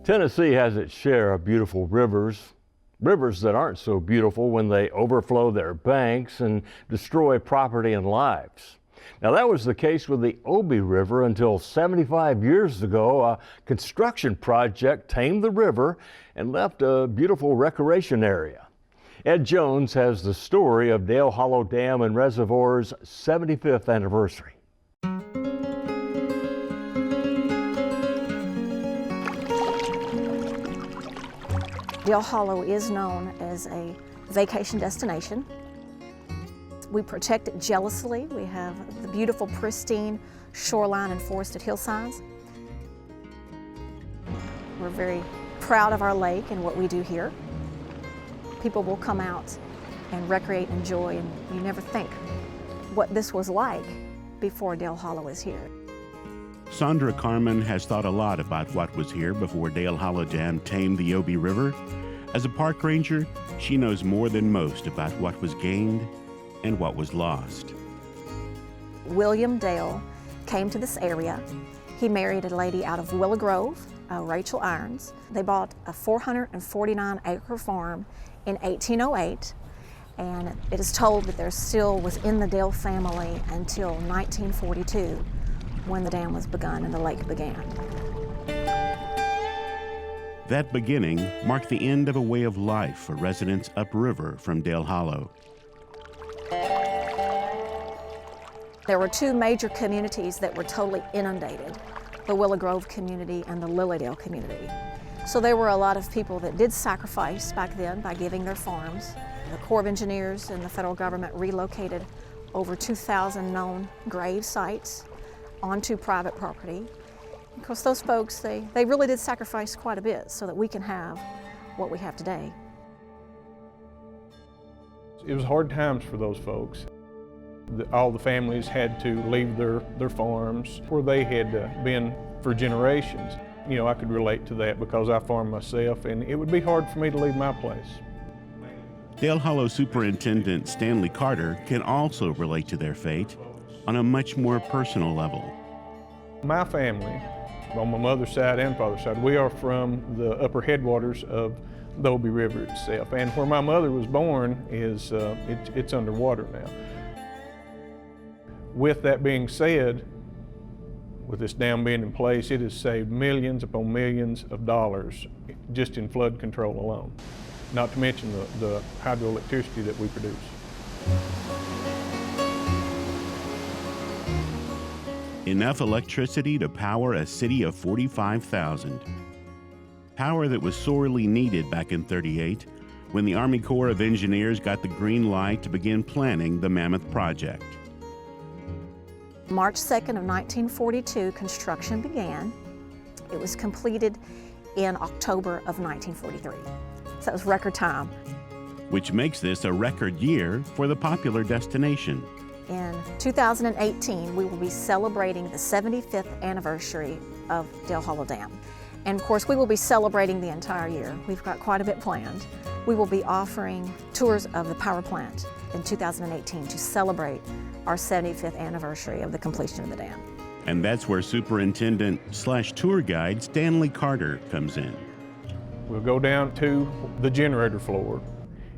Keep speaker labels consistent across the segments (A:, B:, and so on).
A: Tennessee has its share of beautiful rivers, rivers that aren't so beautiful when they overflow their banks and destroy property and lives. Now, that was the case with the Obi River until 75 years ago. A construction project tamed the river and left a beautiful recreation area. Ed Jones has the story of Dale Hollow Dam and Reservoir's 75th anniversary.
B: Dale Hollow is known as a vacation destination. We protect it jealously. We have the beautiful, pristine shoreline and forested hillsides. We're very proud of our lake and what we do here. People will come out and recreate and enjoy, and you never think what this was like before Dale Hollow is here.
C: Sandra Carmen has thought a lot about what was here before Dale Hollow Dam tamed the Obi River. As a park ranger, she knows more than most about what was gained and what was lost.
B: William Dale came to this area. He married a lady out of Willow Grove, Rachel Irons. They bought a 449-acre farm in 1808, and it is told that there still was in the Dale family until 1942, when the dam was begun and the lake began.
C: That beginning marked the end of a way of life for residents upriver from Dale Hollow.
B: There were two major communities that were totally inundated, the Willow Grove community and the Lilydale community. So there were a lot of people that did sacrifice back then by giving their farms. The Corps of Engineers and the federal government relocated over 2,000 known grave sites onto private property. Because those folks, they really did sacrifice quite a bit so that we can have what we have today.
D: It was hard times for those folks. All the families had to leave their farms where they had been for generations. You know, I could relate to that because I farm myself, and it would be hard for me to leave my place.
C: Dale Hollow Superintendent Stanley Carter can also relate to their fate on a much more personal level.
D: My family, on my mother's side and father's side, we are from the upper headwaters of the Obi River itself, and where my mother was born is it's underwater now. With that being said, with this dam being in place, it has saved millions upon millions of dollars just in flood control alone, not to mention the hydroelectricity that we produce.
C: Enough electricity to power a city of 45,000. Power that was sorely needed back in '38 when the Army Corps of Engineers got the green light to begin planning the Mammoth Project.
B: March 2nd of 1942, construction began. It was completed in October of 1943. So that was record time.
C: Which makes this a record year for the popular destination.
B: In 2018, we will be celebrating the 75th anniversary of Dale Hollow Dam. And of course, we will be celebrating the entire year. We've got quite a bit planned. We will be offering tours of the power plant in 2018 to celebrate our 75th anniversary of the completion of the dam.
C: And that's where Superintendent/tour guide Stanley Carter comes in.
D: We'll go down to the generator floor,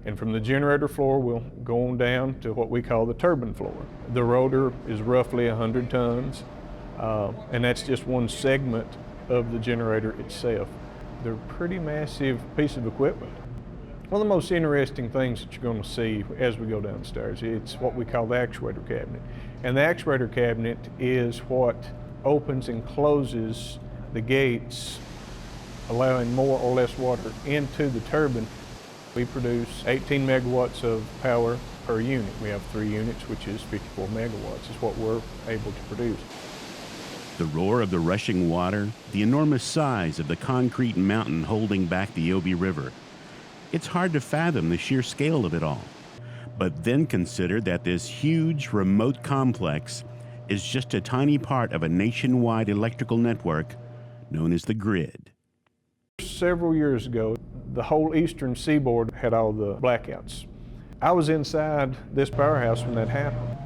D: and from the generator floor we'll go on down to what we call the turbine floor. The rotor is roughly 100 tons, and that's just one segment of the generator itself. They're a pretty massive piece of equipment. One of the most interesting things that you're going to see as we go downstairs, it's what we call the actuator cabinet. And the actuator cabinet is what opens and closes the gates, allowing more or less water into the turbine. We produce 18 megawatts of power per unit. We have 3 units, which is 54 megawatts is what we're able to produce.
C: The roar of the rushing water, the enormous size of the concrete mountain holding back the Obi River. It's hard to fathom the sheer scale of it all. But then consider that this huge, remote complex is just a tiny part of a nationwide electrical network known as the grid.
D: Several years ago, the whole eastern seaboard had all the blackouts. I was inside this powerhouse when that happened,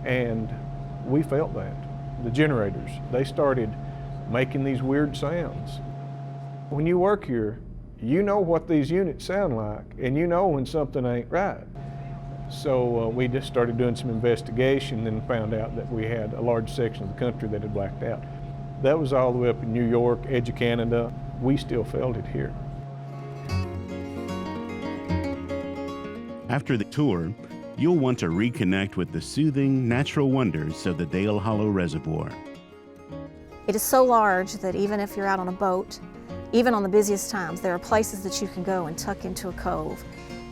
D: and we felt that. The generators, they started making these weird sounds. When you work here, you know what these units sound like, and you know when something ain't right. So we just started doing some investigation and found out that we had a large section of the country that had blacked out. That was all the way up in New York, edge of Canada. We still felt it here.
C: After the tour, you'll want to reconnect with the soothing, natural wonders of the Dale Hollow Reservoir.
B: It is so large that even if you're out on a boat, even on the busiest times, there are places that you can go and tuck into a cove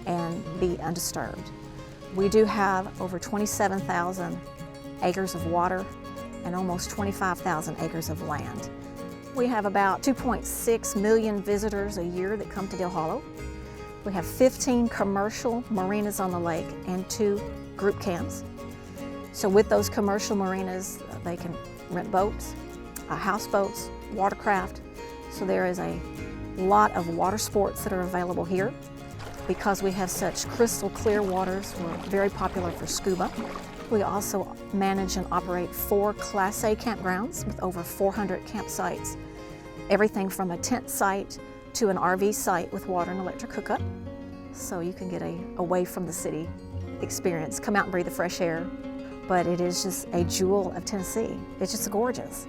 B: and be undisturbed. We do have over 27,000 acres of water and almost 25,000 acres of land. We have about 2.6 million visitors a year that come to Dale Hollow. We have 15 commercial marinas on the lake and 2 group camps. So with those commercial marinas, they can rent boats, houseboats, watercraft. So there is a lot of water sports that are available here. Because we have such crystal clear waters, we're very popular for scuba. We also manage and operate 4 Class A campgrounds with over 400 campsites. Everything from a tent site to an RV site with water and electric hookup. So you can get a away from the city experience, come out and breathe the fresh air. But it is just a jewel of Tennessee. It's just gorgeous.